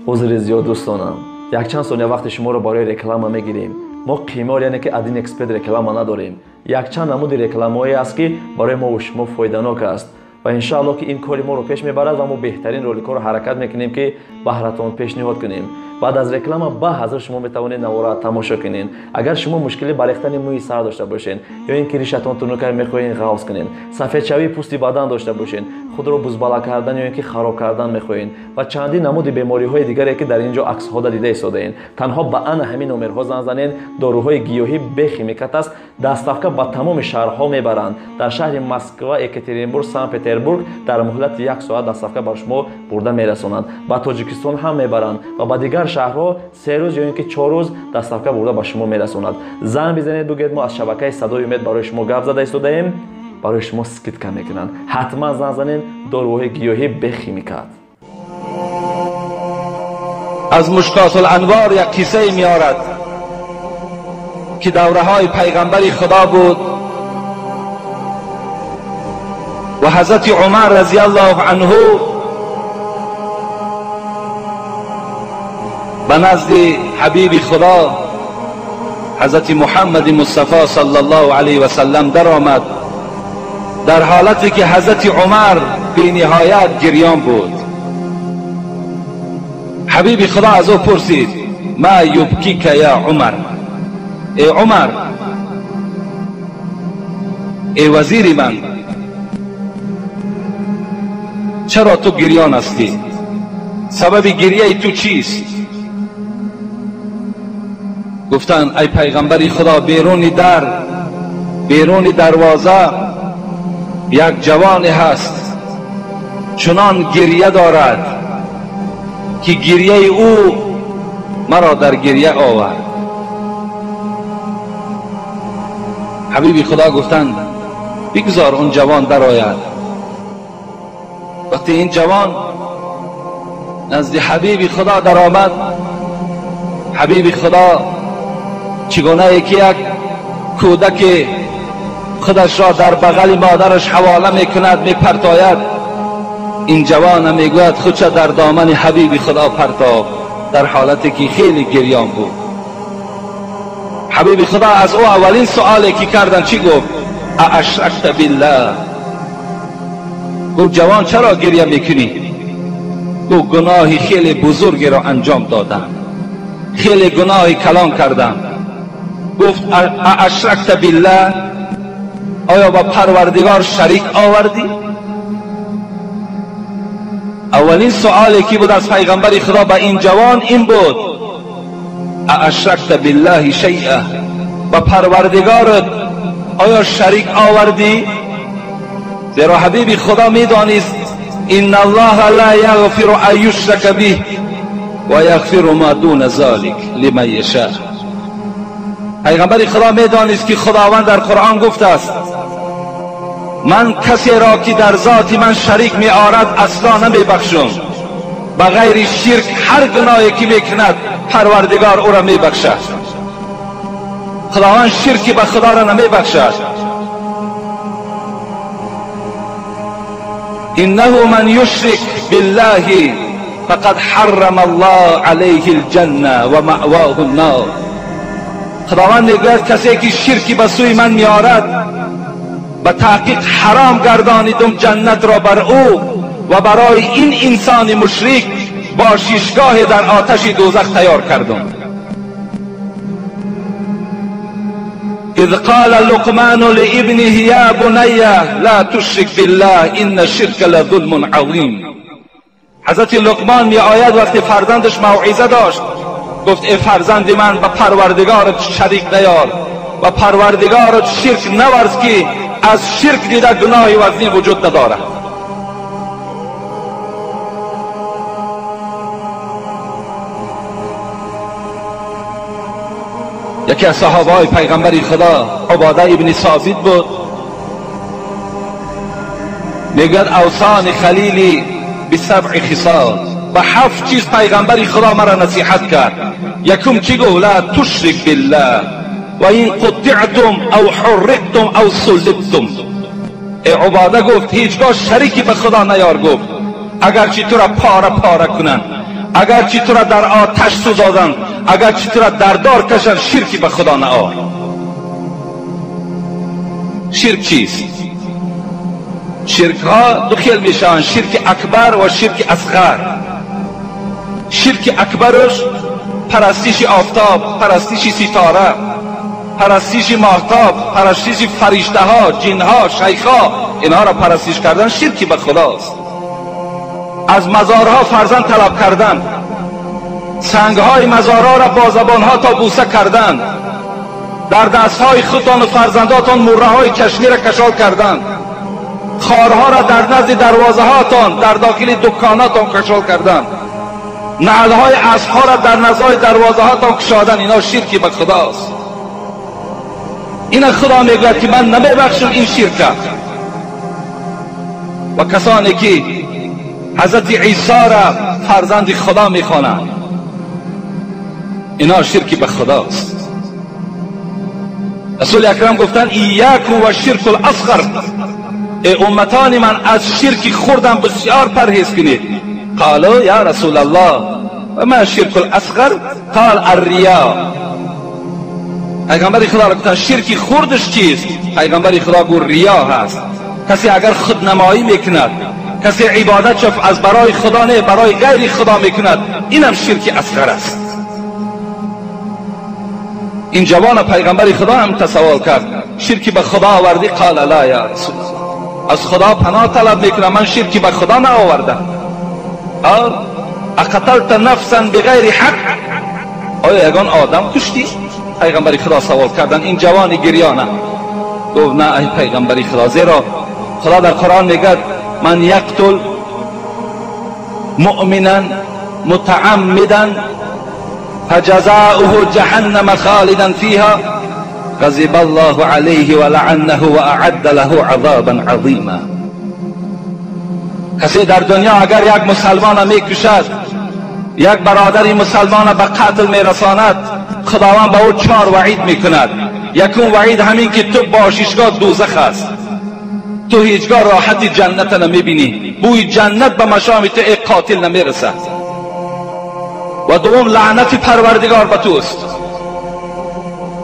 حضور زیاد دوستانم، یک چند ثانیه وقت شما رو برای رکلام میگیریم. ما قیمار یعنی که ادین اکسپرت رکلام نداریم. یک چند نمود رکلامایی است که برای ما و شما فایده‌ناک است و ان شاء الله که این کاری ما رو پیش میبرد و ما بهترین رولیک رو حرکت میکنیم که بهراتون پیشنهاد کنیم. بعد از رکلام با حاضر شما میتوانید نوارا تماشا کنین. اگر شما مشکلی با ریختن موی سر داشته باشین یا اینکه ریشتون تونوکر میخواین غوض کنین، سفید شوی پوستی بدن داشته باشین، خود رو بزباله کردن یا اینکه خراب کردن میخواین و چندین نمود بیماری های دیگری که در اینجا عکس ها دیده ایستادین، تنها با همین نمرها زنگ زنین. داروهای گیاهی بخیمیکات است. دستافکا با تمام شهرها میبرند. در شهر مسکو، اکاترینبورگ، سن پترزبورگ در مهلت 1 ساعت دستافکا بر شما برده میرسونند. با تاجیکستان هم میبرند و با دیگر شهرها 3 روز یا اینکه 4 روز دستافکا برده به شما میرسونند. زنگ بزنید بگید ما از شبکه صدای امید برای شما گپ زده ایستادیم، برای شما سکیت میکنند. حتما زنگ زنین. داروهای گیاهی بخیمیکات. از مشکات الانوار یک قصه میارد که دوره های پیغمبر خدا بود و حضرت عمر رضی الله عنه به نزد حبیب خدا حضرت محمد مصطفی صلی الله علیه و سلم در آمد، در حالتی که حضرت عمر بی نهایت گریان بود. حبیب خدا از او پرسید: ما یبکیک یا عمر؟ ای عمر، ای وزیر من، چرا تو گریان هستی؟ سبب گریه تو چیست؟ گفتند ای پیغمبر خدا، بیرون دروازه یک جوان هست، چنان گریه دارد که گریه او مرا در گریه آورد. حبیب خدا گفتند بگذار اون جوان در آید. وقتی این جوان نزد حبیب خدا در آمد، حبیب خدا چگونه که یک کودک خودش را در بغل مادرش حواله میکند میپرتاید، این جوان میگوید خودش در دامن حبیب خدا پرتاب، در حالتی که خیلی گریان بود. حبیب خدا از او اولین سوالی که کردن چی گفت؟ اشرکت بالله؟ گفت جوان چرا گریه میکنی؟ گفت گناهی خیلی بزرگی را انجام دادم، خیلی گناهی کلان کردم. گفت اشرکت بالله؟ آیا با پروردگار شریک آوردی؟ اولین سوالی که بود از پیغمبر خدا به این جوان این بود: اشرکت بالله شیئا؟ با پروردگارت آیا شریک آوردی؟ زیرا حبیب خدا میدانست ان الله لا یغفر ان یشرک به و یغفر ما دون ذلک لمن یشاء. پیغمبر خدا میدانست که خداوند در قرآن گفته است من کسی را که در ذات من شریک می آورد اصلا نمی بخشم. بغیر شرک هر گناهی که میکند پروردگار او را می بخشد. خداوند شرکی به خدا را نمی بخشد. انه من یشرک بالله فقد حرم الله علیه الجنه و مأواه النار. خداوند میگوید کسی که شرکی به سوی من می آورد به تحقیق حرام گردانیدم جنت را بر او و برای این انسان مشرک با شیشگاه در آتش دوزخ تیار کردم. اذ قال لقمان لابنه یا بنی لا تشرک بالله ان الشرک لظلم عظیم. حضرت لقمان می آید وقتی فرزندش موعظه داشت، گفت ای فرزند من به پروردگارت شریک نیار و پروردگارت شرک نورز که از شرک دیده گناهی وزنی وجود ندارد. یکی از صحابه های پیغمبر خدا عباده ابن ثابت بود. میگوید اوصانی خلیلی بسبع خصال، به 7 چیز پیغمبر خدا مرا نصیحت کرد. یکم چی گفت؟ لا تشرک بالله و این قطعتم او حرقتم او صلبتم. ای عباده گفت هیچگاه شریکی به خدا نیار. گفت اگر چی تو را پاره پاره کنن، اگر چی تو را در آتش سوزانند، اگر چی تو را در دار کشند، شرکی به خدا نه آور. شرک چیست؟ شرک ها دو خیل میشن، شرک اکبر و شرک اصغر. شرک اکبرش پرستش آفتاب، پرستش ستاره، پرستش ماهتاب، پرستش فرشته ها، جن ها، شیخ ها، اینها را پرستش کردن شرکی به خداست. از مزارها فرزند طلب کردن، سنگ های مزارها را با زبان ها تا بوسه کردن، در دست های خودتان و فرزنداتان مره های کشمیر را کشال کردن، خارها را در نزد دروازه هاتان در داخل دکاناتان کشال کردن، نعل های اسب ها را در نزد دروازه هاتان کشادن. اینا شرکی به خداست. این خدا میگوید که من نمیبخشم این شرک. و کسانی که حضرت عیسی را فرزند خدا میخوانند، اینا شرکی به خداست. رسول اکرم گفتن ایاکم و شرک الاصغر، ای امتان من از شرک خوردن بسیار پرهیز کنید. قالوا یا رسول الله و ما شرک الاصغر؟ قال الریا. پیغمبر خدا را گفتن شرک خوردش چیست؟ پیغمبر خدا گفت ریا هست. کسی اگر خودنمایی میکند، کسی عبادت شف از برای خدا نه برای غیر خدا میکند، اینم شرک اصغر است. این جوان پیغمبر خدا هم تصور کرد شرکی به خدا آوردی؟ قال لا یا رسول الله، از خدا پناه طلب میکنم، من شرکی به خدا نآوردم. اقتلت نفسا بغیر حق، آیا یگان آدم کشتی؟ پیغمبر خدا سوال کردن. این جوان گریانه گفت نه ای پیغمبر خدا، زیرا خدا در قرآن میگه من یقتل مؤمنا متعمدا فجزاؤه جهنم خالدا فيها غضب الله عليه ولعنه واعد له عذابا عظیما. کسی در دنیا اگر یک مسلمان میکشد، یک برادری مسلمان به قتل میرساند، خداوند به او 4 وعید میکند. یکم وعید همین که تو باشیشگاه دوزخ است، تو هیچگاه راحت جنت نمیبینی، بوی جنت به مشام تو ای قاتل نمیرسد. و دوم لعنت پروردگار به توست،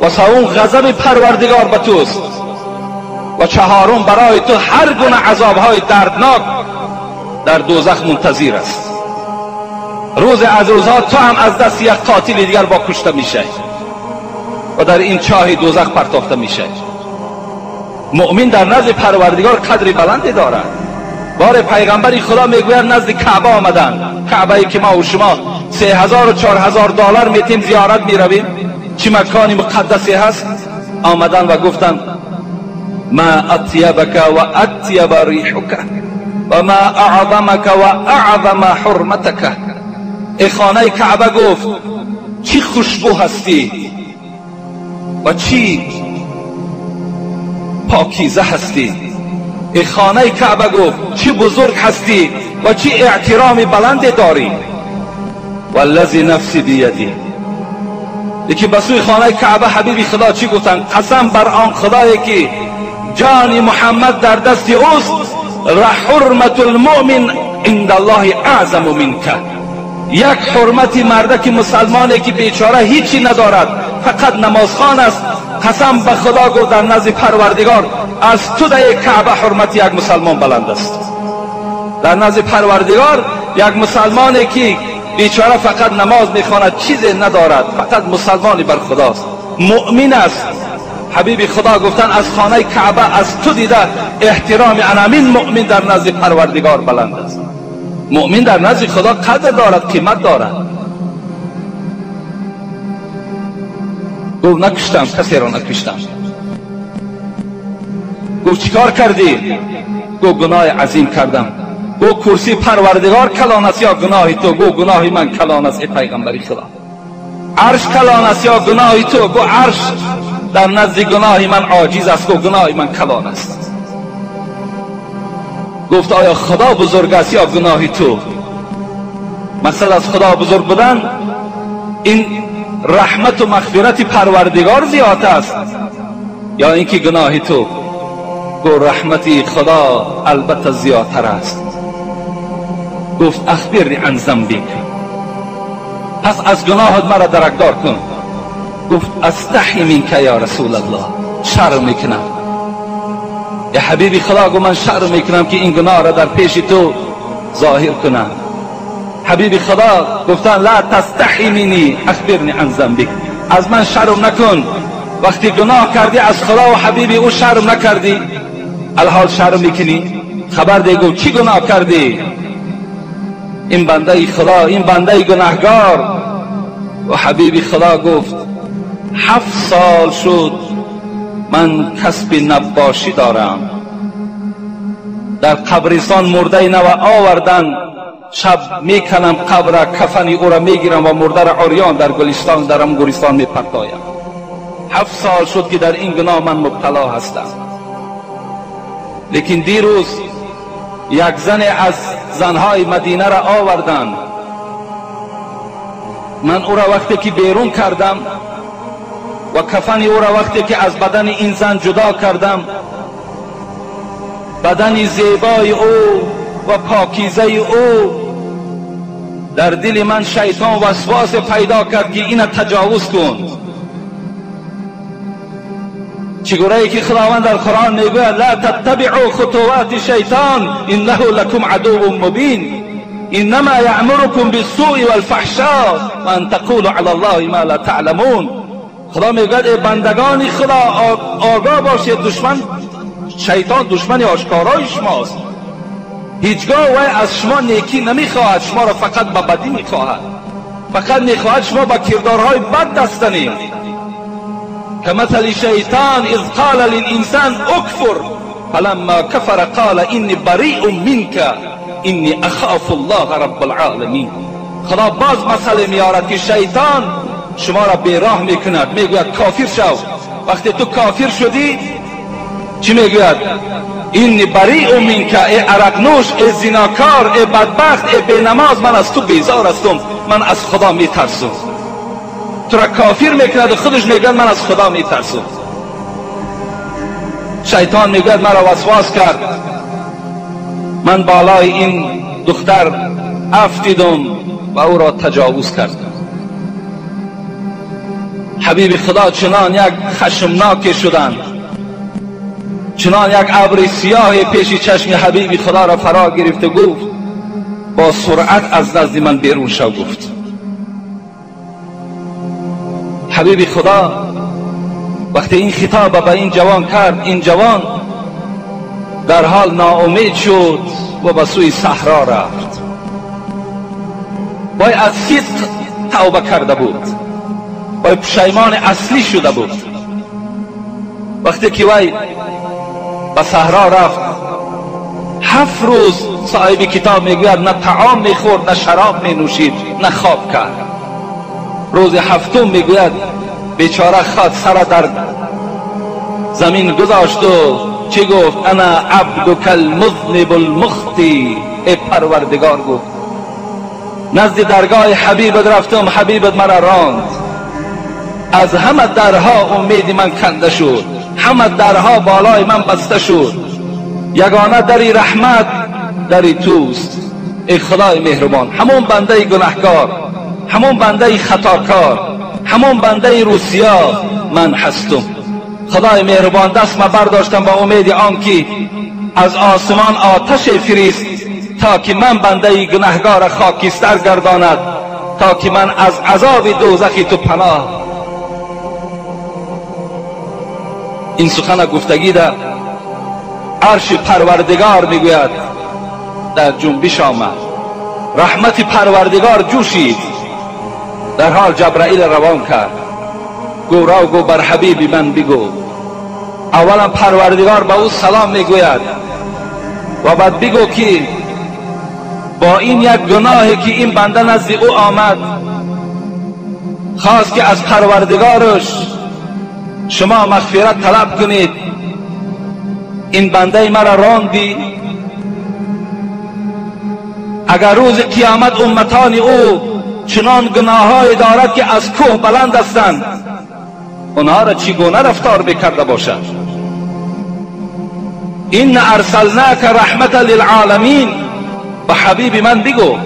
و سوم غضب پروردگار به توست، و چهارم برای تو هر گونه عذابهای دردناک در دوزخ منتظر است. روز از روزها تو هم از دست یک قاتل دیگر با کشته میشه و در این چاه دوزخ پرتاخته میشه. مؤمن در نزد پروردگار قدری بلندی دارد. بار پیغمبر خدا میگوید نزد کعبه آمدن، کعبه ای که ما و شما 3000 و 4000 دلار میتیم زیارت میرویم، چه مکانی مقدسی هست. آمدن و گفتن ما اطیبک و اطیب ریحک و ما اعظمک و اعظم حرمتک. ای خانه کعبه گفت چی خوشبو هستی و چی پاکیزه هستی. ای خانه کعبه گفت چی بزرگ هستی و چی احترام بلند داری. والذی نفسی بیدی. یکی بسوی خانه کعبه حبیبی خدا چی گفتن؟ قسم بر آن خدایی که جان محمد در دست اوست، حرمت المؤمن عند الله اعظم منک. یک حرمتی مرده که مسلمانه که بیچاره هیچی ندارد، فقط نمازخوان است، قسم به خدا گفت در نزد پروردگار از تو در کعبه حرمت یک مسلمان بلند است. در نزد پروردگار یک مسلمانی که بیچاره فقط نماز میخواند، چیزی ندارد، فقط مسلمانی بر خداست، مؤمن است. حبیب خدا گفتن از خانه کعبه از تو دیده احترام انامین مؤمن در نزد پروردگار بلند است. مؤمن در نزد خدا قدر دارد، قیمت دارد. گفت نکشتم، کسی را نکشتم. گفت چیکار کردی؟ گفت گناه عظیم کردم. گفت کرسی پروردگار کلان است یا گناه تو؟ گفت گناه من کلان است ای پیغمبری خدا. عرش کلان است یا گناه تو؟ گفت عرش در نزد گناه من عاجز است. گفت گناه من کلان است. گفت آیا خدا بزرگ است یا گناه تو؟ مقصد از خدا بزرگ بودن این رحمت و مغفرت پروردگار زیاد است یا اینکه گناه تو؟ گفت رحمت خدا البته زیادتر است. گفت اخبرنی عن ذنبک. پس از گناهت مرا درکدار کن. گفت استحی منک یا رسول الله، شرم میکنم یا حبیبی خدا. گفت من شرم میکنم که این گناه را در پیش تو ظاهر کنم. حبیبی خدا گفتن لا تستحی منی اخبرنی عن ذنبک، از من شرم نکن. وقتی گناه کردی از خدا و حبیبی او شرم نکردی، الحال شرم میکنی؟ خبر ده. گفت چی گناه کردی؟ این بنده خدا، این بنده گناهگار. و حبیبی خدا گفت 7 سال شد من کسب نباشی دارم. در قبرستان مرده نو آوردن، شب میکنم قبر، کفنی او را میگیرم و مرده را عریان در گلستان، درم گلستان میپرتایم. 7 سال شد که در این گناه من مبتلا هستم. لیکن دیروز یک زن از زنهای مدینه را آوردن. من او را وقتی که بیرون کردم و کفن او را وقتی که از بدن این زن جدا کردم، بدن زیبای او و پاکیزه او، در دل من شیطان وسواس پیدا کرد که اینو تجاوز کن. چگونه که خداوند در قرآن میگوید لا تتبعوا خطوات شیطان انه لكم عدو مبین انما یأمرکم بالسوء والفحشاء وان تقولوا علی الله ما لا تعلمون. خدا میگوید ای بندگان خدا آگاه باشید، دشمن شیطان دشمن آشکارای شماست. هیچگاه وی از شما نیکی نمیخواهد، شما را فقط به بدی میخواهد، فقط میخواهد شما با کردارهای بد دست دهید. كمثل شیطان اذ قال للانسان اکفر فلما کفر قال انی بریء منک انی اخاف الله رب العالمین. خدا باز مسئله میارد که شیطان شما را بیراه میکند، میگوید کافر شو. وقتی تو کافر شدی چی میگوید؟ انی بریء منک، ای عرق نوش، ای زناکار، ای بدبخت، ای بینماز، من از تو بیزار هستم، من از خدا میترسم. تو را کافر میکند و خودش میگوید من از خدا میترسم. شیطان میگوید مرا وسواس کرد، من بالای این دختر افتیدم و او را تجاوز کردم. حبیب خدا چنان یک خشمناک شدند، چنان یک ابر سیاه پیش چشم حبیب خدا را فرا گرفت و گفت با سرعت از نزد من بیرون شو. گفت حبیب خدا وقتی این خطاب به این جوان کرد، این جوان در حال ناامید شد و به سوی صحرا رفت. وی از صدق توبه کرده بود، وی پشیمان اصلی شده بود. وقتی که وی به صحرا رفت 7 روز صاحب کتاب میگوید نه طعام میخورد، نه شراب مینوشید، نه خواب کرد. روز 7م میگوید بیچاره خود سر در زمین گذاشت و چی گفت؟ انا عبدک المذنب المخطی. ای پروردگار، گفت نزد درگاه حبیبت رفتم، حبیبت مرا راند، از همه درها امید من کنده شد، همه درها بالای من بسته شد، یگانه دری رحمت دری توست. ای خدای مهربان، همون بنده گناهکار، همون بنده خطاکار، همون بنده روسیا من هستم. خدای مهربان دست ما برداشتم با امید آن که از آسمان آتش فریست تا که من بنده گناهکار خاکستر گرداند، تا که من از عذاب دوزخی تو پناه. این سخن گفتگی در عرش پروردگار میگوید در جنبش آمد، رحمت پروردگار جوشید. در حال جبرائیل روان کرد، گو راو گو بر حبیب من بگو. اولا پروردگار با او سلام میگوید و بعد بگو که با این یک گناهی که این بنده نزد او آمد خواست که از پروردگارش شما مغفرت طلب کنید. این بنده مرا راندی، اگر روز قیامت امتان او چنان گناهایی دارد که از کوه بلند هستند، اونها را چگونه رفتار بکرده باشد؟ این ارسلناک رحمت للعالمین. و حبیب من بگو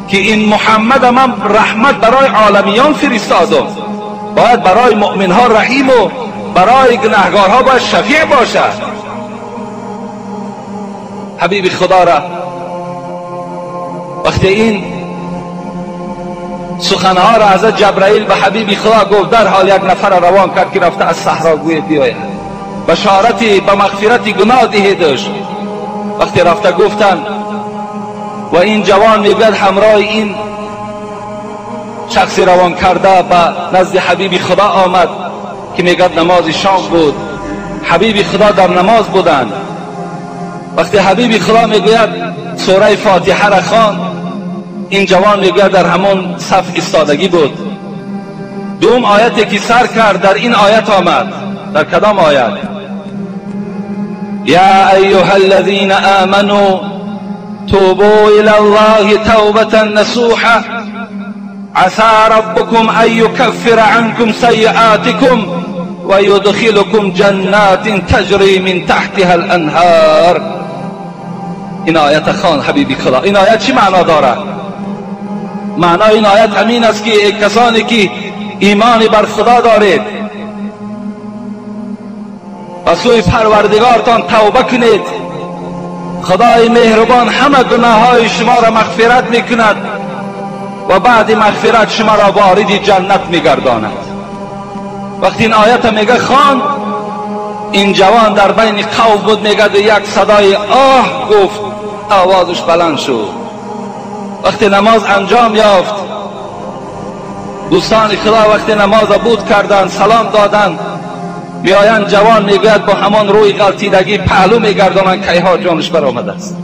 که این محمد من رحمت برای عالمیان فرستادم، باید برای مؤمن ها رحیم و برای گناهکارها باید شفیع باشد. حبیب خدا را وقتی این سخنها را از جبرائیل به حبیب خدا گفت، در حال یک نفر روان کرد که رفته از صحرا گوی بیاید، بشارتی به مغفرت گناه دهیدش. وقتی رفته گفتن و این جوان میگوید همراه این شخصی روان کرده به نزد حبیب خدا آمد که میگوید نماز شام بود، حبیب خدا در نماز بودند. وقتی حبیب خدا میگوید سوره فاتحه را خواند، این جوان میگوید در همون صف ایستادگی بود. دوم آیتی که سر کرد در این آیت آمد. در کدام آیت؟ یا ایها الذین آمنوا توبوا الی الله توبة نصوحا عسى ربكم ان يكفر عنكم سیئاتكم و یدخلكم جنات تجری من تحتها الانهار. این آیت خوان حبیبی خدا. این آیت چی معنا دارد؟ معنای این آیت همین است که کسانی که ایمانی بر خدا دارید و سوی پروردگارتان توبه کنید، خدای مهربان همه گناههای شما را مغفرت میکند و بعد مغفرت شما را وارد جنت میگرداند. وقتی این آیت میگه خوان، این جوان در بین قوم بود، میگه یک صدای آه گفت، آوازش بلند شد. وقتی نماز انجام یافت، دوستان خدا وقتی نماز بود کردند، سلام دادند، میآیند جوان میگوید با همان روی غلطیدگی پهلو میگردانند که ها جانش برآمده است.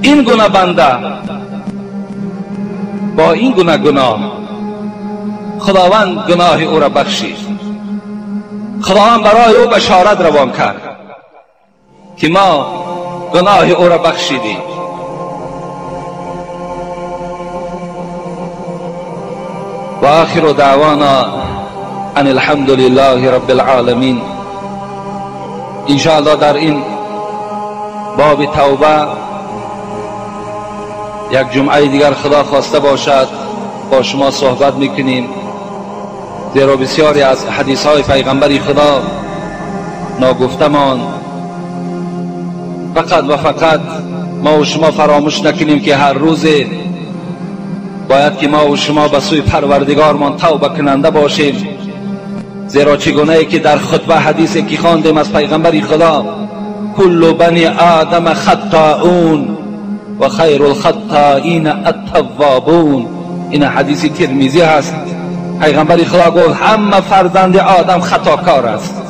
این گونه بنده با این گونه گناه خداوند گناه او را بخشید. خداوند برای او بشارت روان کرد که ما گناه او را بخشیدیم. و آخر دعوانا ان الحمد لله رب العالمین. انشاءالله در این باب توبه یک جمعه دیگر خدا خواسته باشد با شما صحبت میکنیم، زیرا بسیاری از حدیث های پیغمبر خدا ناگفته ماند. فقط و فقط ما و شما فراموش نکنیم که هر روز باید که ما و شما به سوی پروردگارمان توبه کننده باشیم، زیرا چگونه که در خطبه حدیثی که خواندیم از پیغمبر خدا، کل بنی آدم خطاؤون و خیر الخطائین التوابون، این حدیث ترمذی هست. پیغمبر خدا گفت همه فرزند آدم خطاکار است،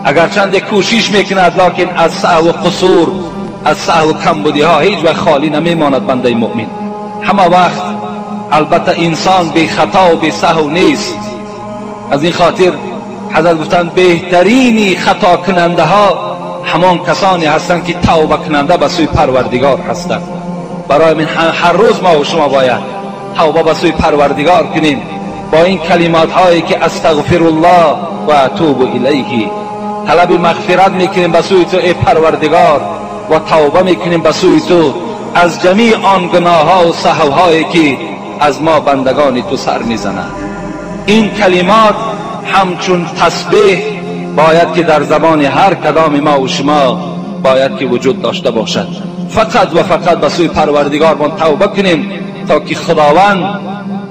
اگرچند کوشش میکند لکن از سهو و قصور، از سهو و کمبودی ها هیچ وقت خالی نمیماند بنده مؤمن. همه وقت البته انسان بی خطا و بی سهو نیست. از این خاطر حضرت گفتند بهترین خطا کننده ها همان کسانی هستند که توبه کننده به سوی پروردگار هستند. برای من هر روز ما و شما باید توبه به سوی پروردگار کنیم با این کلمات هایی که استغفر الله و اتوب الیه. طلب مغفرت میکنیم به سوی تو ای پروردگار و توبه میکنیم به سوی تو از جمیع آن گناه ها و سهو هایی که از ما بندگان تو سر میزنند. این کلمات همچون تسبیح باید که در زبان هر کدام ما و شما باید که وجود داشته باشد. فقط و فقط به سوی پروردگار ما توبه کنیم تا که خداوند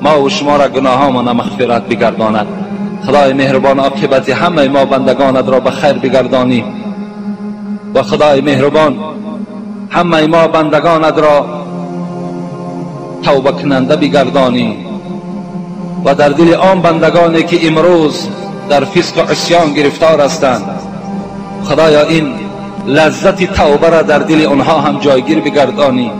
ما و شما را گناهان مغفرت بگرداند. خدای مهربان عاقبت همه ما بندگانت را به خیر بگردانی و خدای مهربان همه ما بندگانت را توبه کننده بگردانی و در دل آن بندگانی که امروز در فسق و عصیان گرفتار هستند، خدایا این لذت توبه را در دل آنها هم جایگیر بگردانی